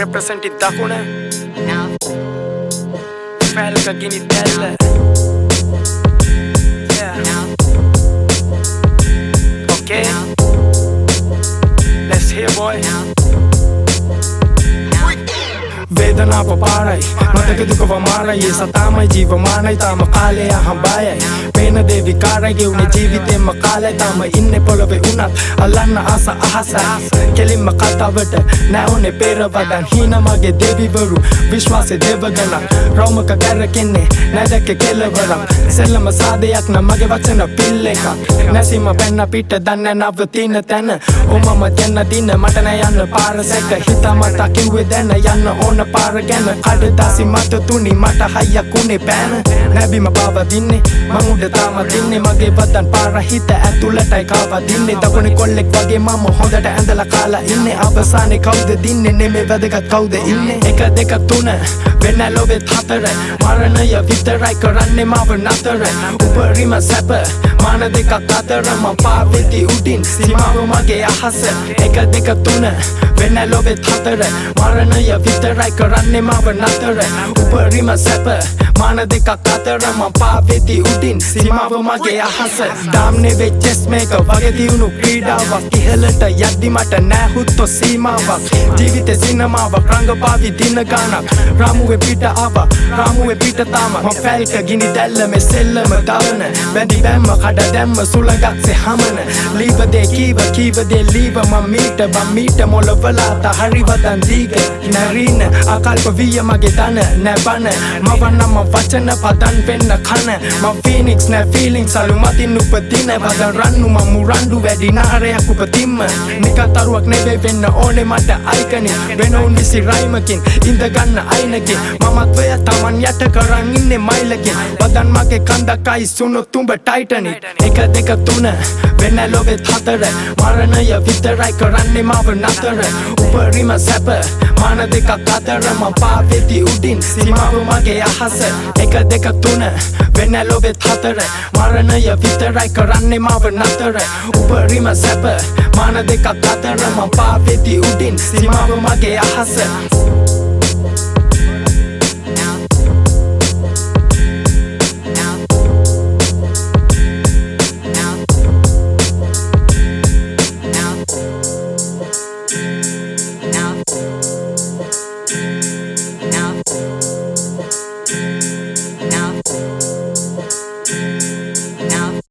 represent Dakuna Falca Gini Della Yeah Okay Let's hear boy Vedana paparai Matake duka vamarai Satamai jiva manai Tama kale ahambayai Pena devi karai Geune jivite makalai Tama inne polave unat Alanna asa ahasa Kelim makatavata Naune pera vadan Hina mage devi varu Vishwase devagana Raumaka karakenne Nadake kelavaram Sellama saadayak na mage vachana pilleka Nasima penna pitta danna navatina tana Omama janna dina matana yanna paraseka Hitamata kiwe dana yanna ona para ගැන කඩදාසි මත තුනි මට හයියකුනේ බෑන නැබිම බව දින්නේ මං උඩ තාම දින්නේ මගේ වදන් පාර හිත ඇතුළටයි කාවා දින්නේ දකුණේ කොල්ලෙක් වගේ මම හොඳට ඇඳලා කාලා ඉන්නේ අවසානේ කවුද දින්නේ නෙමෙයි වැදගත් කවුද ඉන්නේ 1 2 3 වෙන ලොවෙත් 4 මරණය විතරයි කරන්නේ මව නතර උපරිම සැප මාන දෙකක් අතර මම පාවෙති උඩින් සීමාව මගේ අහස 1 2 3 වෙන ලොවෙත් 4 මරණය විතරයි කරන්නේ මව නතර උපරිම සැප මාන දෙකක් අතර මම පාවෙති උඩින් සීමාව මගේ අහස ඩාම්නේ වෙච්චස් මේක වගේ දියුණු ක්‍රීඩාවක් ඉහළට යද්දි මට නැහුත්තෝ සීමාවක් ජීවිතේ සිනමාවක් රංගපාවි දින ගානක් රාමුවේ පිට ආවා රාමුවේ පිට තාම මම ෆැල්ක ගිනි දැල්ල මේ සෙල්ලම දවන බැඳි බැම්ම කඩ දැම්ම සුලගක්සේ හමන ලීව දේ කීව දේ ලීව මම මීට මොළවලාත හරි වදන් දීග නරීන අකල්ප විය මගේ දන නැබන මවන්නම වචන පදන් වෙන්න කන මම ෆීනික්ස් නැ ෆීලිංස් අලුමතින් උපදින වදන් රන්නු මම මුරණ්ඩු වැඩි නාරයක් උපතින්ම නිකතරුවක් නෙවෙයි වෙන්න ඕනේ මට අයිකනේ වෙනෝන් විසි රයිමකින් ඉඳ ගන්න අයිනකින් මමත්වය තමන් යට කරන් ඉන්නේ මයිලකින් වදන් මගේ කන්දකයි සුනොත් උඹ ටයිටනික් 1 2 3 වෙන ලොවෙත් 4 මරණය විතරයි කරන්නේ මව නතර උපරිම සැප මාන දෙකක් අතර මම පාවෙති උඩින් සීමාව මගේ අහස 1 2 3 වෙන ලොවෙත් 4 මරණය විතරයි කරන්නේ මව නතර උපරිම සැප මාන දෙකක් අතර මම පාවෙති උඩින් සීමාව මගේ අහස